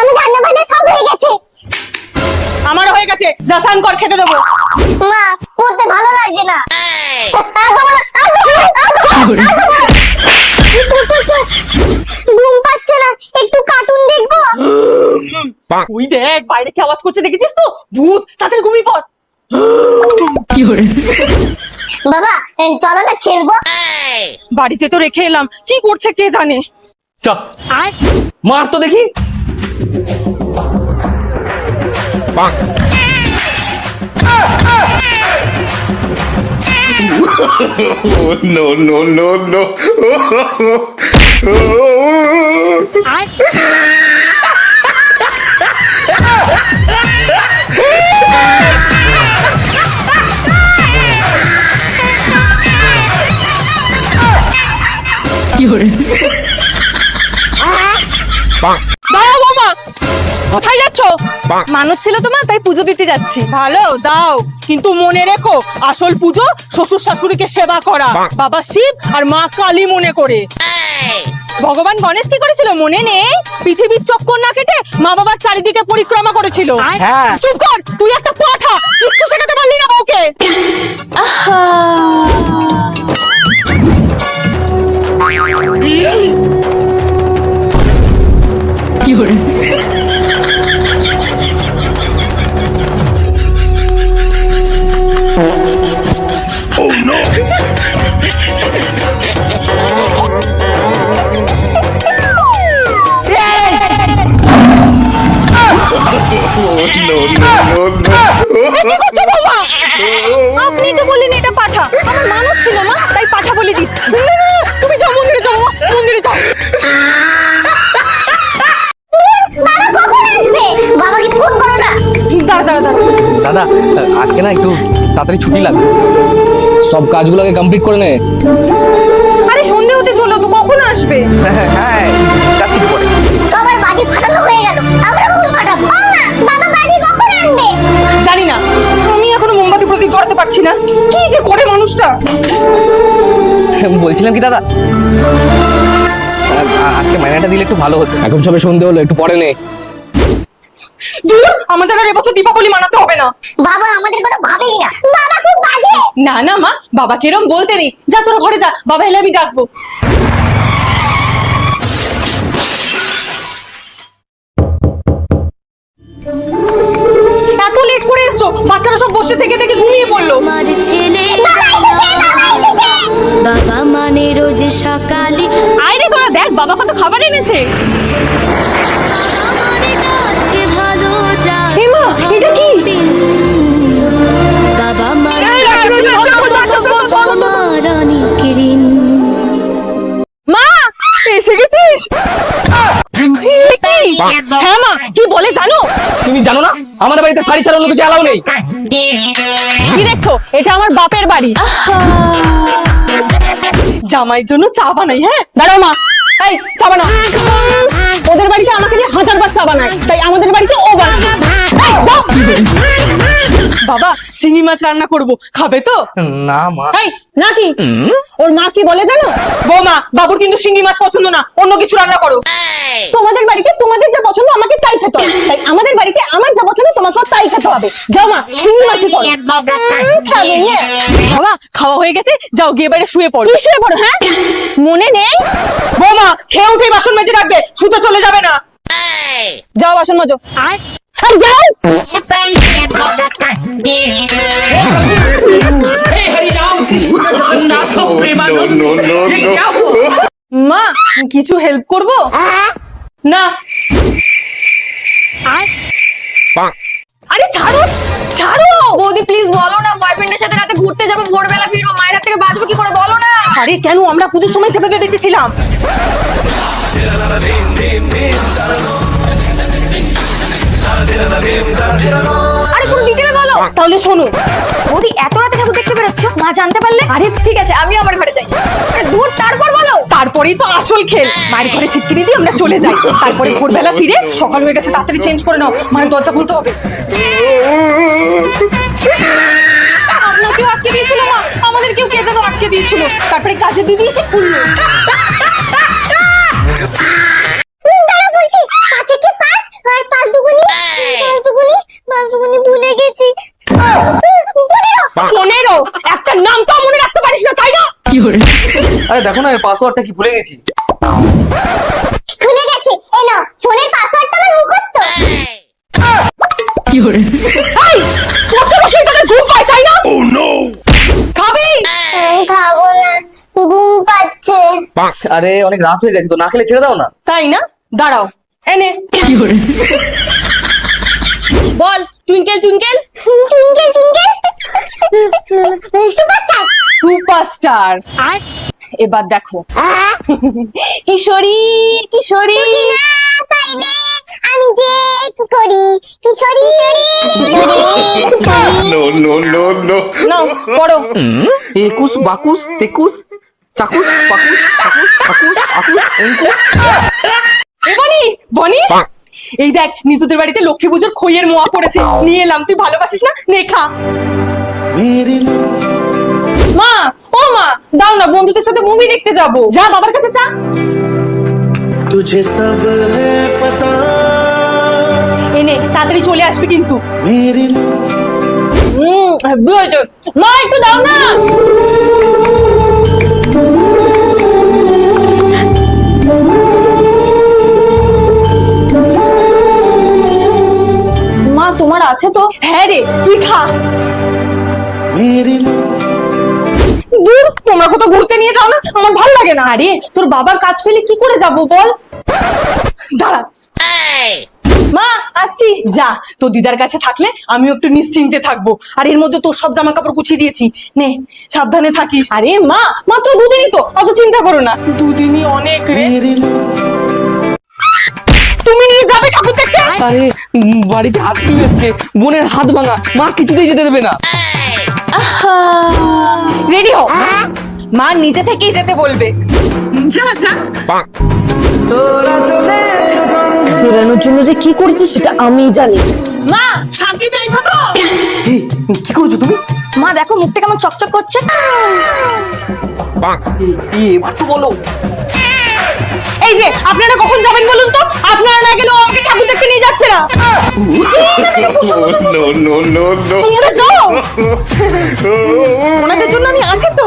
আমি রান্না বান্না সব হয়ে গেছে। আমারও হয়ে গেছে, যা স্নান কর, খেতে দেবো। মা পড়তে ভালো লাগছে না। ঘুম পাচ্ছে না, একটু কার্টুন দেখবো। ওই দেখ বাইরে কি আওয়াজ করছে, দেখেছিস তো? ভূত, তাড়াতাড়ি ঘুমিয়ে পড়। বাবা চলো না খেলবো। বাড়িতে তো রেখে এলাম, কি করছে কে জানে। চ মার তো দেখি। No, no, no, no. দাও বাবা, কোথায় যাচ্ছ? মানত ছিল তোমার, তাই পুজো দিতে যাচ্ছি। ভালো দাও, কিন্তু মনে রেখো আসল পুজো শ্বশুর শাশুড়িকে সেবা করা, বাবা শিব আর মা কালী মনে করে। ভগবান গণেশ কি করেছিল মনে নেই? পৃথিবীর চক্কর না কেটে মা বাবার চারিদিকে পরিক্রমা করেছিল। হ্যাঁ। চুপ কর, তুই একটা পাঠা, কিচ্ছু শেখাতে পারলি না বউকে। No, no, no, no. আপনি তো বললেন এটা পাঠা, আমার মানত ছিল মা, তাই পাঠা বলে দিচ্ছি। তুমি যাও মন্দিরে, যাও মন্দিরে যাও। বাবা কখন আসবে? বাবাকে ফোন করো না। দাদা দাদা আজকে না একটু তাড়াতাড়ি ছুটি লাগবে, সব কাজগুলোকে কমপ্লিট করে নে। আরে সন্ধে হতে চলো তো, কখন আসবে? হ্যাঁ যাচ্ছি তো পরে। সবার বাজি ফাটানো হয়ে গেল, আমরা কখন ফাটাবো? ও মা, বাবা বাজি কখন আনবে? জানি না, আমি এখনো মোমবাতি প্রদীপ ধরাতে পারছি না। কি যে করে মানুষটা। বলছিলাম কি দাদা, আজকে মাইনাটা দিলে একটু ভালো হতো। এখন সবে সন্ধে হলো, একটু পরে নে। দূর, আমাদের আর এবছর দীপাবলি মানাতে হবে না। বাবা আমাদের কথা ভাবেই না, বাবা খুব বাজে। না না মা, বাবাকে এরম বলতে নেই। যা তোরা ঘরে যা, বাবা এলে আমি ডাকবো। এত লেট করে এসছো, বাচ্চারা সব বসে থেকে থেকে ঘুমিয়ে পড়লো। আমার ছেলে বাবা এসেছে, বাবা এসেছে। বাবা মানে রোজ সকালে আরে তোরা দেখ, বাবা কত খাবার এনেছে। আমার কাছে ভালো এ মা, এটা কি? দিন বাবা মানে আমার অনেক ঋণ। মা এসে গেছিস? হ্যাঁ মা, কি বলে জানো? তুমি জানো না আমাদের বাড়িতে শাড়ি ছাড়া অন্য কিছু অ্যালাউ নেই। কি দেখছো? এটা আমার বাপের বাড়ি। জামাইয়ের জন্য চা বানাই। হ্যাঁ দাঁড়াও মা, এই চা বানাও। ওদের বাড়িতে আমাকে দিয়ে 1000 বার চা বানায়, তাই আমাদের বাড়িতে ও বানাবে। এই, যাও। বাবা শিঙি মাছ রান্না করব, খাবে তো? না মা। এই নাকি ওর মা কি বলে জানো? বৌমা, বাবুর কিন্তু শিঙি মাছ পছন্দ না, অন্য কিছু রান্না করো। তোমাদের বাড়িতে তোমাদের যা পছন্দ আমাকে তাই খেতে হবে, তাই আমাদের বাড়িতে আমার যা পছন্দ তোমাকেও তাই খেতে হবে। যাও মা, শিঙি মাছই করো। খাবে না? বাবা খাওয়া হয়ে গেছে, যাও গিয়ে বাইরে শুয়ে পড়ো। কি শুয়ে পড়ো? হ্যাঁ মনে নেই? বৌমা খেয়ে উঠে বাসন মেজে রাখবে, শুতে চলে যাবে না। যাও বাসন মাজো। যাও। No, no, no, no. মা কিছু হেল্প করব? না। আরে ছাড়ো ছাড়ো। বৌদি প্লিজ বলো না, বয়ফ্রেন্ডের সাথে রাতে ঘুরতে যাবো, ভোরবেলা ফিরবো, মায়ের হাত থেকে বাঁচবো কি করে, বলো না। আরে কেন, আমরা পুজোর সময় চেপে বেঁচেছিলাম। আরে পুরো ডিটেলে বলো। তাহলে শোনো, বৌদি এত রাতে ঠাকুর দেখতে বেরোচ্ছ, মা জানতে পারলে? আরে ঠিক আছে, আমি আমার ঘরে যাই। আরে দূর, তারপর বলো। তারপরেই তো আসল খেল। মায়ের ঘরে ছিটকিনি দিয়ে আমরা চলে যাই, তারপরে ভোরবেলা ফিরে সকাল হয়ে গেছে, তাড়াতাড়ি চেঞ্জ করে নাও, মায়ের দরজা খুলতে হবে। আপনাকেও আটকে দিয়েছিল মা, আমাদেরকেও কে যেন আটকে দিয়েছিল, তারপরে কাজে দিদি এসে খুললো। দাঁড়া বলছি, 5 এ কি 5? দেখো না পাসওয়ার্ডটা কি ভুলে গেছি। খুলে গেছে, এই নাও ফোনের পাসওয়ার্ডটা আমার মুখস্থ। এই কত বছর ধরে ঘুম পায় তাই না? খাবি? খাবো না, ঘুম পাচ্ছে। আরে অনেক রাত হয়ে গেছে তো, না খেলে ছেড়ে দাও না। তাই না, দাঁড়াও এনে বল twinkle twinkle twinkle twinkle superstar. Superstar. এবার দেখো কিশোরী কিশোরী না পাইলে আমি যে কি করি, Kishori Kishori Kishori. No, no, no, no. নাও পড়ো। একুশ বাকুশ তেকুশ চাকুশ পাকুশ চাকুশ পাকুশ আকুশ অঙ্কুশ। এ বনি বনি, এই দেখ নিতুদের বাড়িতে লক্ষ্মী পুজোর খইয়ের মোয়া পড়েছে, নিয়ে এলাম, তুই ভালোবাসিস না, নে খা। মা ও মা দাও না, বন্ধুদের সাথে মুভি দেখতে যাবো। যা বাবার কাছে চা। तुझे सब है पता এনে তাড়াতাড়ি চলে আসবি কিন্তু। मेरी বুঝেছো মা, একটু দাও না। মা তোমার আছে তো? হ্যাঁ রে, তুই খা। मेरी দূর, তোমরা কোথাও ঘুরতে নিয়ে যাও না, আমার ভালো লাগে না। আরে তোর বাবার কাজ ফেলে কি করে যাব বল। দাঁড়া মা, আসছি। যা, তোর দিদার কাছে থাকলে আমিও একটু নিশ্চিন্তে থাকবো। আর এর মধ্যে তোর সব জামা কাপড় গুছিয়ে দিয়েছি, নে সাবধানে থাকিস। আরে মা, মাত্র দুদিনই তো, অত চিন্তা করো না। দুদিনই অনেক রে। मेरी তুমি নিয়ে যাবে ঠাকুর দেখতে? আরে বাড়িতে আত্মীয় এসছে, বোনের হাত ভাঙা, মা কিছুতেই যেতে দেবে না। রেডি হও, মা নিজে থেকেই যেতে বলবে। যা যা। বেরানোর জন্য যে কি করেছিস সেটা আমি জানি। মা শান্তি পেয়েছো তো? এই, কি করছো তুমি? মা দেখো মুখটা কেমন চকচক করছে। এবার তো বলো। এই যে আপনারা কখন যাবেন বলুন তো? আপনারা না গেলেও আমাকে ঠাকুর দেখতে নিয়ে যাচ্ছে না। No, no, no, no. তোমরা যাও, ওনাদের জন্য আমি আছি তো।